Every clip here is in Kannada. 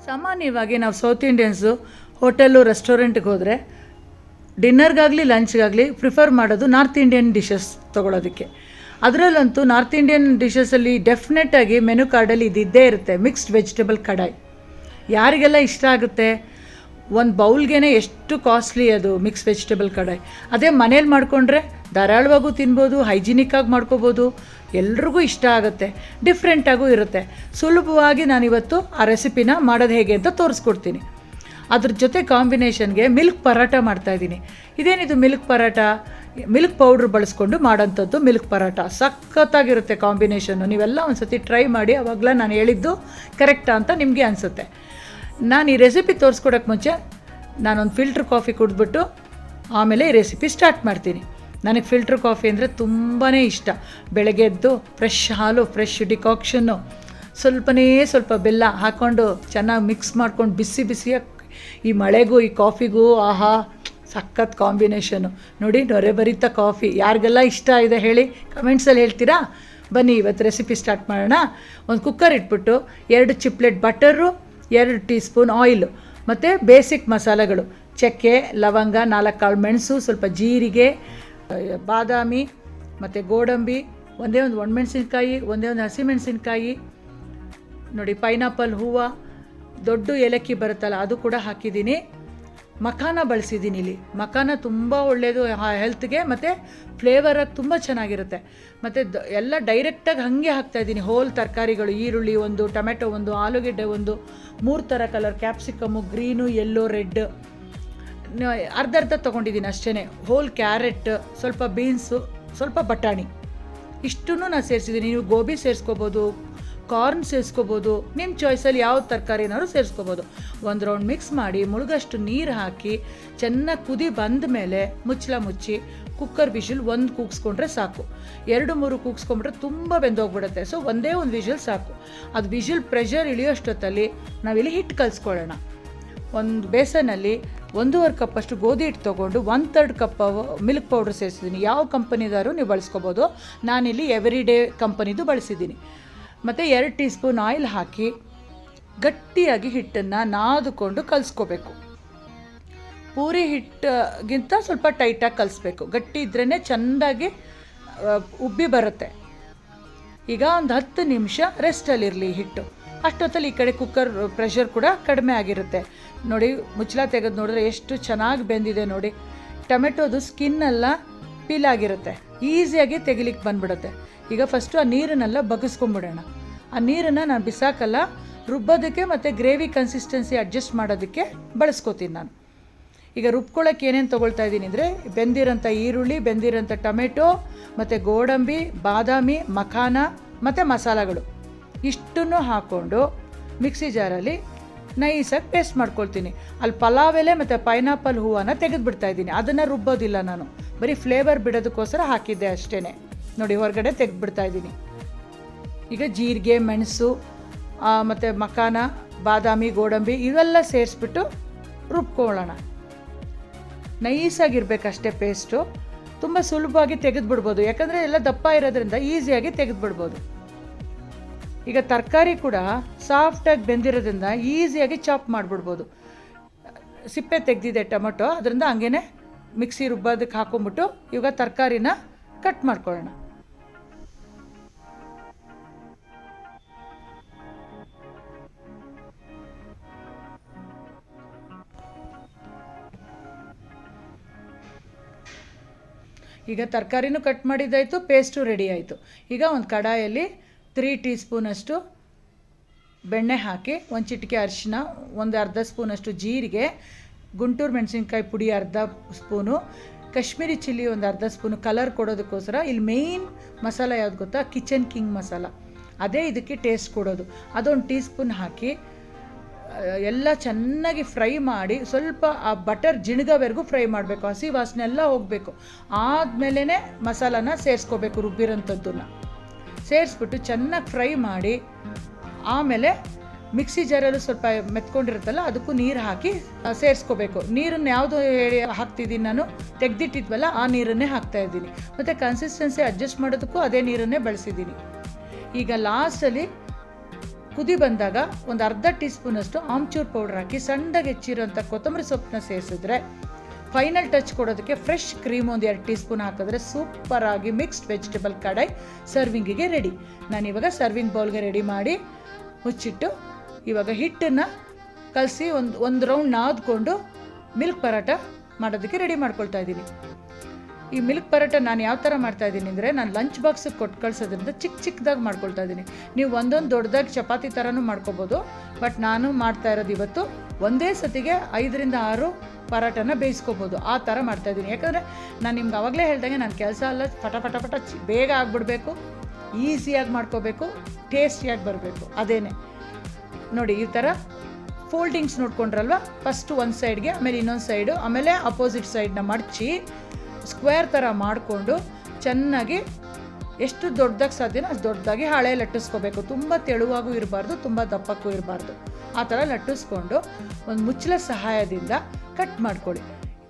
ಸಾಮಾನ್ಯವಾಗಿ ನಾವು ಸೌತ್ ಇಂಡಿಯನ್ಸು ಹೋಟೆಲ್ಲು ರೆಸ್ಟೋರೆಂಟ್ಗೆ ಹೋದರೆ ಡಿನ್ನರ್ಗಾಗಲಿ ಲಂಚ್ಗಾಗಲಿ ಪ್ರಿಫರ್ ಮಾಡೋದು ನಾರ್ತ್ ಇಂಡಿಯನ್ ಡಿಶಸ್ ತೊಗೊಳೋದಕ್ಕೆ. ಅದರಲ್ಲಂತೂ ನಾರ್ತ್ ಇಂಡಿಯನ್ ಡಿಶಸಲ್ಲಿ ಡೆಫಿನೆಟಾಗಿ ಮೆನು ಕಾರ್ಡಲ್ಲಿ ಇದ್ದೇ ಇರುತ್ತೆ, ಮಿಕ್ಸ್ಡ್ ವೆಜಿಟೇಬಲ್ ಕಡಾಯಿ. ಯಾರಿಗೆಲ್ಲ ಇಷ್ಟ ಆಗುತ್ತೆ, ಒಂದು ಬೌಲ್ಗೆ ಎಷ್ಟು ಕಾಸ್ಟ್ಲಿ ಅದು ಮಿಕ್ಸ್ ವೆಜಿಟೇಬಲ್ ಕಡಾಯಿ. ಅದೇ ಮನೇಲಿ ಮಾಡಿಕೊಂಡ್ರೆ ಧಾರಾಳವಾಗೂ ತಿನ್ಬೋದು, ಹೈಜಿನಿಕ್ಕಾಗಿ ಮಾಡ್ಕೋಬೋದು, ಎಲ್ರಿಗೂ ಇಷ್ಟ ಆಗುತ್ತೆ, ಡಿಫ್ರೆಂಟಾಗೂ ಇರುತ್ತೆ. ಸುಲಭವಾಗಿ ನಾನಿವತ್ತು ಆ ರೆಸಿಪಿನ ಮಾಡೋದು ಹೇಗೆ ಅಂತ ತೋರಿಸ್ಕೊಡ್ತೀನಿ. ಅದ್ರ ಜೊತೆ ಕಾಂಬಿನೇಷನ್ಗೆ ಮಿಲ್ಕ್ ಪರಾಟ ಮಾಡ್ತಾಯಿದ್ದೀನಿ. ಇದೇನಿದು ಮಿಲ್ಕ್ ಪರಾಟ? ಮಿಲ್ಕ್ ಪೌಡ್ರ್ ಬಳಸ್ಕೊಂಡು ಮಾಡೋಂಥದ್ದು ಮಿಲ್ಕ್ ಪರಾಟ. ಸಖತ್ತಾಗಿರುತ್ತೆ ಕಾಂಬಿನೇಷನ್ನು. ನೀವೆಲ್ಲ ಒಂದು ಸತಿ ಟ್ರೈ ಮಾಡಿ, ಆವಾಗಲೇ ನಾನು ಹೇಳಿದ್ದು ಕರೆಕ್ಟಾ ಅಂತ ನಿಮಗೆ ಅನಿಸುತ್ತೆ. ನಾನು ಈ ರೆಸಿಪಿ ತೋರಿಸ್ಕೊಡೋಕ್ಕೆ ಮುಂಚೆ ನಾನೊಂದು ಫಿಲ್ಟ್ರ್ ಕಾಫಿ ಕುಡಿದ್ಬಿಟ್ಟು ಆಮೇಲೆ ಈ ರೆಸಿಪಿ ಸ್ಟಾರ್ಟ್ ಮಾಡ್ತೀನಿ. ನನಗೆ ಫಿಲ್ಟ್ರ್ ಕಾಫಿ ಅಂದರೆ ತುಂಬಾ ಇಷ್ಟ. ಬೆಳಗ್ಗೆ ಎದ್ದು ಫ್ರೆಶ್ ಹಾಲು, ಫ್ರೆಶ್ ಡಿಕಾಕ್ಷನ್ನು, ಸ್ವಲ್ಪ ಬೆಲ್ಲ ಹಾಕ್ಕೊಂಡು ಚೆನ್ನಾಗಿ ಮಿಕ್ಸ್ ಮಾಡ್ಕೊಂಡು ಬಿಸಿ ಬಿಸಿಯಾಗಿ ಈ ಮಳೆಗೂ ಈ ಕಾಫಿಗೂ ಆಹಾ ಸಖತ್ ಕಾಂಬಿನೇಷನು. ನೋಡಿ, ನೊರೆ ಬರಿತ ಕಾಫಿ. ಯಾರಿಗೆಲ್ಲ ಇಷ್ಟ ಇದೆ ಹೇಳಿ, ಕಮೆಂಟ್ಸಲ್ಲಿ ಹೇಳ್ತೀರಾ? ಬನ್ನಿ ಇವತ್ತು ರೆಸಿಪಿ ಸ್ಟಾರ್ಟ್ ಮಾಡೋಣ. ಒಂದು ಕುಕ್ಕರ್ ಇಟ್ಬಿಟ್ಟು 2 ಚಿಪ್ಲೆಟ್ ಬಟರು, 2 ಟೀ ಸ್ಪೂನ್ ಆಯಿಲು ಮತ್ತು ಬೇಸಿಕ್ ಮಸಾಲೆಗಳು: ಚಕ್ಕೆ, ಲವಂಗ, 4 ಕಾಳು ಮೆಣಸು, ಸ್ವಲ್ಪ ಜೀರಿಗೆ, ಬಾದಾಮಿ ಮತ್ತು ಗೋಡಂಬಿ, ಒಂದೇ ಒಂದು ಒಣಮೆಣಸಿನ್ಕಾಯಿ, ಒಂದೇ ಒಂದು ಹಸಿಮೆಣಸಿನ್ಕಾಯಿ, ನೋಡಿ ಪೈನಾಪಲ್ ಹೂವು, ದೊಡ್ಡ ಏಲಕ್ಕಿ ಬರುತ್ತಲ್ಲ ಅದು ಕೂಡ ಹಾಕಿದ್ದೀನಿ. ಮಖಾನ ಬಳಸಿದ್ದೀನಿ ಇಲ್ಲಿ. ಮಖಾನ ತುಂಬ ಒಳ್ಳೆಯದು ಹೆಲ್ತ್ಗೆ ಮತ್ತು ಫ್ಲೇವರಾಗಿ ತುಂಬ ಚೆನ್ನಾಗಿರುತ್ತೆ. ಮತ್ತು ಎಲ್ಲ ಡೈರೆಕ್ಟಾಗಿ ಹಾಗೆ ಹಾಕ್ತಾಯಿದ್ದೀನಿ. ಹೋಲ್ ತರಕಾರಿಗಳು: ಈರುಳ್ಳಿ 1, ಟೊಮೆಟೊ 1, ಆಲೂಗೆಡ್ಡೆ 1, 3 ಥರ colour capsicum, green, yellow, red, ಅರ್ಧ ತೊಗೊಂಡಿದ್ದೀನಿ ಅಷ್ಟೇ. ಹೋಲ್ ಕ್ಯಾರೆಟ್, ಸ್ವಲ್ಪ ಬೀನ್ಸು, ಸ್ವಲ್ಪ ಬಟಾಣಿ, ಇಷ್ಟನ್ನು ನಾನು ಸೇರಿಸಿದ್ದೀನಿ. ನೀವು ಗೋಬಿ ಸೇರಿಸ್ಕೋಬೋದು, ಕಾರ್ನ್ ಸೇರಿಸ್ಕೋಬೋದು, ನಿಮ್ಮ ಚಾಯ್ಸಲ್ಲಿ ಯಾವ ತರಕಾರಿನಾದ್ರು ಸೇರಿಸ್ಕೋಬೋದು. ಒಂದು ರೌಂಡ್ ಮಿಕ್ಸ್ ಮಾಡಿ ಮುಳುಗಷ್ಟು ನೀರು ಹಾಕಿ ಚೆನ್ನಾಗಿ ಕುದಿ ಬಂದ ಮೇಲೆ ಮುಚ್ಚಳ ಮುಚ್ಚಿ ಕುಕ್ಕರ್ ವಿಷಲ್ 1 ಕೂಗಿಸ್ಕೊಂಡ್ರೆ ಸಾಕು. 2-3 ಕೂಗಿಸ್ಕೊಂಡ್ಬಿಟ್ರೆ ತುಂಬ ಬೆಂದೋಗ್ಬಿಡುತ್ತೆ. ಸೊ ಒಂದೇ ಒಂದು ವಿಷಲ್ ಸಾಕು. ಅದು ವಿಷಲ್ ಪ್ರೆಷರ್ ಇಳಿಯೋಷ್ಟೊತ್ತಲ್ಲಿ ನಾವಿಲ್ಲಿ ಹಿಟ್ಟು ಕಲಿಸ್ಕೊಳ್ಳೋಣ. ಒಂದು ಬೇಸನಲ್ಲಿ 1.5 ಕಪ್ಪಷ್ಟು ಗೋಧಿ ಹಿಟ್ಟು ತೊಗೊಂಡು 1/3 ಕಪ್ ಮಿಲ್ಕ್ ಪೌಡ್ರ್ ಸೇರಿಸಿದ್ದೀನಿ. ಯಾವ ಕಂಪನಿದಾರು ನೀವು ಬಳಸ್ಕೋಬೋದು. ನಾನಿಲ್ಲಿ ಎವ್ರಿಡೇ ಕಂಪನಿದು ಬಳಸಿದ್ದೀನಿ. ಮತ್ತು 2 ಟೀ ಸ್ಪೂನ್ ಆಯಿಲ್ ಹಾಕಿ ಗಟ್ಟಿಯಾಗಿ ಹಿಟ್ಟನ್ನು ನಾದಿಕೊಂಡು ಕಲಿಸ್ಕೋಬೇಕು. ಪೂರಿ ಹಿಟ್ಟಿಗಿಂತ ಸ್ವಲ್ಪ ಟೈಟಾಗಿ ಕಲಿಸ್ಬೇಕು. ಗಟ್ಟಿ ಇದ್ರೇ ಚೆಂದಾಗಿ ಉಬ್ಬಿ ಬರುತ್ತೆ. ಈಗ ಒಂದು 10 ನಿಮಿಷ ರೆಸ್ಟಲ್ಲಿರಲಿ ಹಿಟ್ಟು. ಅಷ್ಟೊತ್ತಲ್ಲಿ ಈ ಕಡೆ ಕುಕ್ಕರ್ ಪ್ರೆಷರ್ ಕೂಡ ಕಡಿಮೆ ಆಗಿರುತ್ತೆ. ನೋಡಿ, ಮುಚ್ಚಳ ತೆಗೆದು ನೋಡಿದ್ರೆ ಎಷ್ಟು ಚೆನ್ನಾಗಿ ಬೆಂದಿದೆ ನೋಡಿ. ಟೊಮೆಟೊದು ಸ್ಕಿನ್ನೆಲ್ಲ ಪೀಲ್ ಆಗಿರುತ್ತೆ, ಈಸಿಯಾಗಿ ತೆಗಿಲಿಕ್ಕೆ ಬಂದ್ಬಿಡುತ್ತೆ. ಈಗ ಫಸ್ಟು ಆ ನೀರನ್ನೆಲ್ಲ ಬಗ್ಗಿಸ್ಕೊಂಬಿಡೋಣ. ಆ ನೀರನ್ನು ನಾನು ಬಿಸಾಕಲ್ಲ, ರುಬ್ಬೋದಕ್ಕೆ ಮತ್ತು ಗ್ರೇವಿ ಕನ್ಸಿಸ್ಟೆನ್ಸಿ ಅಡ್ಜಸ್ಟ್ ಮಾಡೋದಕ್ಕೆ ಬಳಸ್ಕೋತೀನಿ ನಾನು. ಈಗ ರುಬ್ಕೊಳ್ಳೋಕ್ಕೆ ಏನೇನು ತೊಗೊಳ್ತಾ ಇದ್ದೀನಿ ಅಂದರೆ, ಬೆಂದಿರೋಂಥ ಈರುಳ್ಳಿ, ಬೆಂದಿರೋಂಥ ಟೊಮೆಟೊ ಮತ್ತು ಗೋಡಂಬಿ, ಬಾದಾಮಿ, ಮಖಾನ ಮತ್ತು ಮಸಾಲೆಗಳು ಇಷ್ಟನ್ನು ಹಾಕ್ಕೊಂಡು ಮಿಕ್ಸಿ ಜಾರಲ್ಲಿ ನೈಸಾಗಿ ಪೇಸ್ಟ್ ಮಾಡ್ಕೊಳ್ತೀನಿ. ಅಲ್ಲಿ ಪಲಾವ್ ಎಲೆ ಮತ್ತು ಪೈನಾಪಲ್ ಹೂವನ್ನು ತೆಗೆದುಬಿಡ್ತಾಯಿದ್ದೀನಿ. ಅದನ್ನು ರುಬ್ಬೋದಿಲ್ಲ ನಾನು, ಬರೀ ಫ್ಲೇವರ್ ಬಿಡೋದಕ್ಕೋಸ್ಕರ ಹಾಕಿದ್ದೆ ಅಷ್ಟೇ. ನೋಡಿ, ಹೊರಗಡೆ ತೆಗೆದುಬಿಡ್ತಾಯಿದ್ದೀನಿ. ಈಗ ಜೀರಿಗೆ, ಮೆಣಸು ಮತ್ತು ಮಖಾನ, ಬಾದಾಮಿ, ಗೋಡಂಬಿ ಇವೆಲ್ಲ ಸೇರಿಸ್ಬಿಟ್ಟು ರುಬ್ಕೊಳ್ಳೋಣ. ನೈಸಾಗಿರ್ಬೇಕಷ್ಟೇ ಪೇಸ್ಟು. ತುಂಬ ಸುಲಭವಾಗಿ ತೆಗೆದುಬಿಡ್ಬೋದು, ಯಾಕಂದರೆ ಎಲ್ಲ ದಪ್ಪ ಇರೋದ್ರಿಂದ ಈಸಿಯಾಗಿ ತೆಗೆದುಬಿಡ್ಬೋದು. ಈಗ ತರಕಾರಿ ಕೂಡ ಸಾಫ್ಟಾಗಿ ಬೆಂದಿರೋದ್ರಿಂದ ಈಸಿಯಾಗಿ ಚಾಪ್ ಮಾಡಿಬಿಡ್ಬೋದು. ಸಿಪ್ಪೆ ತೆಗೆದಿದೆ ಟೊಮೆಟೊ, ಅದರಿಂದ ಹಂಗೇ ಮಿಕ್ಸಿ ರುಬ್ಬೋದಕ್ಕೆ ಹಾಕೊಂಬಿಟ್ಟು ಇವಾಗ ತರಕಾರಿನ ಕಟ್ ಮಾಡ್ಕೊಳ್ಳೋಣ. ಈಗ ತರಕಾರಿನೂ ಕಟ್ ಮಾಡಿದ್ದಾಯಿತು, ಪೇಸ್ಟು ರೆಡಿ ಆಯಿತು. ಈಗ ಒಂದು ಕಡಾಯಲ್ಲಿ 3 ಟೀ ಸ್ಪೂನಷ್ಟು ಬೆಣ್ಣೆ ಹಾಕಿ, 1 ಚಿಟಿಕೆ ಅರಿಶಿನ, ಒಂದು ಅರ್ಧ ಸ್ಪೂನಷ್ಟು ಜೀರಿಗೆ, ಗುಂಟೂರು ಮೆಣಸಿನ್ಕಾಯಿ ಪುಡಿ ಅರ್ಧ ಸ್ಪೂನು, ಕಾಶ್ಮೀರಿ ಚಿಲ್ಲಿ ಒಂದು ಅರ್ಧ ಸ್ಪೂನು ಕಲರ್ ಕೊಡೋದಕ್ಕೋಸ್ಕರ. ಇಲ್ಲಿ ಮೇಯ್ನ್ ಮಸಾಲ ಯಾವ್ದು ಗೊತ್ತಾ? Kitchen king masala. ಅದೇ ಇದಕ್ಕೆ ಟೇಸ್ಟ್ ಕೊಡೋದು. ಅದೊಂದು ಟೀ ಸ್ಪೂನ್ ಹಾಕಿ ಎಲ್ಲ ಚೆನ್ನಾಗಿ ಫ್ರೈ ಮಾಡಿ, ಸ್ವಲ್ಪ ಆ ಬಟರ್ ಜಿಣಗೋವರೆಗೂ ಫ್ರೈ ಮಾಡಬೇಕು. ಹಸಿ ವಾಸನೆ ಎಲ್ಲ ಹೋಗಬೇಕು. ಆದಮೇಲೆ ಮಸಾಲಾನ ಸೇರಿಸ್ಕೋಬೇಕು. ರುಬ್ಬಿರೋಂಥದ್ದನ್ನು ಸೇರಿಸ್ಬಿಟ್ಟು ಚೆನ್ನಾಗಿ ಫ್ರೈ ಮಾಡಿ, ಆಮೇಲೆ ಮಿಕ್ಸಿ ಜಾರಲ್ಲೂ ಸ್ವಲ್ಪ ಮೆತ್ಕೊಂಡಿರುತ್ತಲ್ಲ ಅದಕ್ಕೂ ನೀರು ಹಾಕಿ ಸೇರಿಸ್ಕೋಬೇಕು. ನೀರನ್ನು ಯಾವುದು ಹೇಳಿ ಹಾಕ್ತಿದ್ದೀನಿ ನಾನು, ತೆಗೆದಿಟ್ಟಿದ್ವಲ್ಲ ಆ ನೀರನ್ನೇ ಹಾಕ್ತಾಯಿದ್ದೀನಿ. ಮತ್ತು ಕನ್ಸಿಸ್ಟೆನ್ಸಿ ಅಡ್ಜಸ್ಟ್ ಮಾಡೋದಕ್ಕೂ ಅದೇ ನೀರನ್ನೇ ಬಳಸಿದ್ದೀನಿ. ಈಗ ಲಾಸ್ಟಲ್ಲಿ ಕುದಿ ಬಂದಾಗ ಒಂದು ಅರ್ಧ ಟೀ ಸ್ಪೂನಷ್ಟು ಆಮ್ಚೂರ್ ಪೌಡರ್ ಹಾಕಿ ಸಣ್ಣದಾಗಿ ಹೆಚ್ಚಿರೋಂಥ ಕೊತ್ತಂಬರಿ ಸೊಪ್ಪನ್ನ ಸೇರಿಸಿದ್ರೆ ಫೈನಲ್ ಟಚ್ ಕೊಡೋದಕ್ಕೆ ಫ್ರೆಶ್ ಕ್ರೀಮ್ ಒಂದು 2 ಟೀ ಸ್ಪೂನ್ ಹಾಕಿದ್ರೆ ಸೂಪರಾಗಿ ಮಿಕ್ಸ್ಡ್ ವೆಜಿಟೇಬಲ್ ಕಡಾಯಿ ಸರ್ವಿಂಗಿಗೆ ರೆಡಿ. ನಾನಿವಾಗ ಸರ್ವಿಂಗ್ ಬೌಲ್ಗೆ ರೆಡಿ ಮಾಡಿ ಮುಚ್ಚಿಟ್ಟು ಇವಾಗ ಹಿಟ್ಟನ್ನು ಕಲಸಿ ಒಂದು ರೌಂಡ್ ನಾದ್ಕೊಂಡು ಮಿಲ್ಕ್ ಪರಾಟ ಮಾಡೋದಕ್ಕೆ ರೆಡಿ ಮಾಡ್ಕೊಳ್ತಾ ಇದ್ದೀನಿ. ಈ ಮಿಲ್ಕ್ ಪರಾಟ ನಾನು ಯಾವ ಥರ ಮಾಡ್ತಾಯಿದ್ದೀನಿ ಅಂದರೆ, ನಾನು ಲಂಚ್ ಬಾಕ್ಸಿಗೆ ಕೊಟ್ಟು ಕಳಿಸೋದ್ರಿಂದ ಚಿಕ್ಕದಾಗಿ ಮಾಡ್ಕೊಳ್ತಾ ಇದ್ದೀನಿ. ನೀವು ಒಂದೊಂದು ದೊಡ್ಡದಾಗಿ ಚಪಾತಿ ಥರನೂ ಮಾಡ್ಕೋಬೋದು, ಬಟ್ ನಾನು ಮಾಡ್ತಾ ಇರೋದು ಇವತ್ತು ಒಂದೇ ಸತಿಗೆ 5ರಿಂದ 6 ಪರಾಟನ ಬೇಯಿಸ್ಕೋಬೋದು, ಆ ಥರ ಮಾಡ್ತಾಯಿದ್ದೀನಿ. ಯಾಕಂದರೆ ನಾನು ನಿಮ್ಗೆ ಆವಾಗಲೇ ಹೇಳ್ದಂಗೆ ನನ್ನ ಕೆಲಸ ಎಲ್ಲ ಪಟ ಬೇಗ ಆಗಿಬಿಡ್ಬೇಕು, ಈಸಿಯಾಗಿ ಮಾಡ್ಕೋಬೇಕು, ಟೇಸ್ಟಿಯಾಗಿ ಬರಬೇಕು. ಅದೇನೆ ನೋಡಿ, ಈ ಥರ ಫೋಲ್ಡಿಂಗ್ಸ್ ನೋಡ್ಕೊಂಡ್ರಲ್ವ, ಫಸ್ಟು ಒಂದು ಸೈಡ್ಗೆ, ಆಮೇಲೆ ಇನ್ನೊಂದು ಸೈಡು, ಆಮೇಲೆ ಅಪೋಸಿಟ್ ಸೈಡ್ನ ಮಡಚಿ ಸ್ಕ್ವೇರ್ ಥರ ಮಾಡಿಕೊಂಡು ಚೆನ್ನಾಗಿ ಎಷ್ಟು ದೊಡ್ಡದಾಗಿ ಸಾಧ್ಯನೋ ಅಷ್ಟು ದೊಡ್ಡದಾಗಿ ಹಾಳೆ ಲಟ್ಟಿಸ್ಕೋಬೇಕು. ತುಂಬ ತೆಳುವಾಗೂ ಇರಬಾರ್ದು, ತುಂಬ ದಪ್ಪಕ್ಕೂ ಇರಬಾರ್ದು. ಆ ಥರ ಲಟ್ಟಿಸ್ಕೊಂಡು ಒಂದು ಮುಚ್ಚಳ ಸಹಾಯದಿಂದ ಕಟ್ ಮಾಡ್ಕೊಳ್ಳಿ.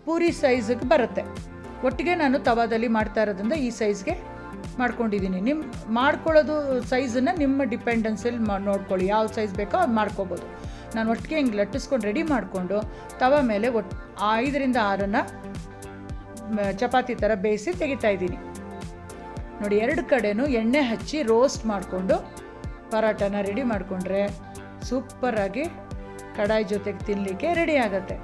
ಪೂರಿ ಸೈಜಿಗೆ ಬರುತ್ತೆ. ಒಟ್ಟಿಗೆ ನಾನು ತವಾದಲ್ಲಿ ಮಾಡ್ತಾ ಇರೋದ್ರಿಂದ ಈ ಸೈಜ್ಗೆ ಮಾಡ್ಕೊಂಡಿದ್ದೀನಿ. ನಿಮ್ಮ ಮಾಡ್ಕೊಳ್ಳೋದು ಸೈಜನ್ನು ನಿಮ್ಮ ಡಿಪೆಂಡೆನ್ಸಲ್ಲಿ ನೋಡ್ಕೊಳ್ಳಿ, ಯಾವ ಸೈಜ್ ಬೇಕೋ ಅದು ಮಾಡ್ಕೋಬೋದು. ನಾನು ಒಟ್ಟಿಗೆ ಹಿಂಗೆ ಲಟ್ಟಿಸ್ಕೊಂಡು ರೆಡಿ ಮಾಡಿಕೊಂಡು ತವ ಮೇಲೆ 5ರಿಂದ 6 ಚಪಾತಿ ಥರ ಬೇಯಿಸಿ ತೆಗಿತಾ ಇದ್ದೀನಿ. ನೋಡಿ, 2 ಕಡೆನೂ ಎಣ್ಣೆ ಹಚ್ಚಿ ರೋಸ್ಟ್ ಮಾಡಿಕೊಂಡು ಪರಾಟನ ರೆಡಿ ಮಾಡಿಕೊಂಡ್ರೆ ಸೂಪರಾಗಿ ಕಡಾಯಿ ಜೊತೆಗೆ ತಿನ್ನಲಿಕ್ಕೆ ರೆಡಿ ಆಗುತ್ತೆ.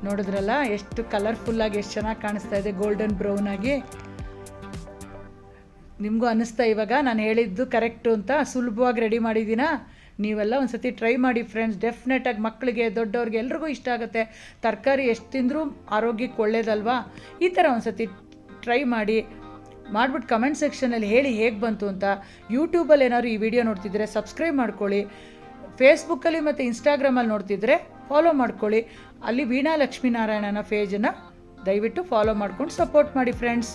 ನೋಡಿದ್ರಲ್ಲ ಎಷ್ಟು ಕಲರ್ಫುಲ್ಲಾಗಿ, ಎಷ್ಟು ಚೆನ್ನಾಗಿ ಕಾಣಿಸ್ತಾ ಇದೆ, ಗೋಲ್ಡನ್ ಬ್ರೌನ್ ಆಗಿ. ನಿಮಗೂ ಅನ್ನಿಸ್ತಾ ಇವಾಗ ನಾನು ಹೇಳಿದ್ದು ಕರೆಕ್ಟು ಅಂತ? ಸುಲಭವಾಗಿ ರೆಡಿ ಮಾಡಿದ್ದೀನಾ? ನೀವೆಲ್ಲ ಒಂದು ಸತಿ ಟ್ರೈ ಮಾಡಿ ಫ್ರೆಂಡ್ಸ್. ಡೆಫಿನೆಟಾಗಿ ಮಕ್ಕಳಿಗೆ, ದೊಡ್ಡವ್ರಿಗೆ ಎಲ್ರಿಗೂ ಇಷ್ಟ ಆಗುತ್ತೆ. ತರಕಾರಿ ಎಷ್ಟು ತಿಂದರೂ ಆರೋಗ್ಯಕ್ಕೆ ಒಳ್ಳೇದಲ್ವಾ? ಈ ಥರ ಒಂದು ಸತಿ ಟ್ರೈ ಮಾಡಿಬಿಟ್ಟು ಕಮೆಂಟ್ ಸೆಕ್ಷನಲ್ಲಿ ಹೇಳಿ ಹೇಗೆ ಬಂತು ಅಂತ. ಯೂಟ್ಯೂಬಲ್ಲಿ ಏನಾದ್ರು ಈ ವಿಡಿಯೋ ನೋಡ್ತಿದ್ರೆ ಸಬ್ಸ್ಕ್ರೈಬ್ ಮಾಡ್ಕೊಳ್ಳಿ. ಫೇಸ್ಬುಕ್ಕಲ್ಲಿ ಮತ್ತು ಇನ್ಸ್ಟಾಗ್ರಾಮಲ್ಲಿ ನೋಡ್ತಿದ್ರೆ ಫಾಲೋ ಮಾಡ್ಕೊಳ್ಳಿ. ಅಲ್ಲಿ ವೀಣಾ ಲಕ್ಷ್ಮೀನಾರಾಯಣನ ಪೇಜನ್ನು ದಯವಿಟ್ಟು ಫಾಲೋ ಮಾಡ್ಕೊಂಡು ಸಪೋರ್ಟ್ ಮಾಡಿ ಫ್ರೆಂಡ್ಸ್.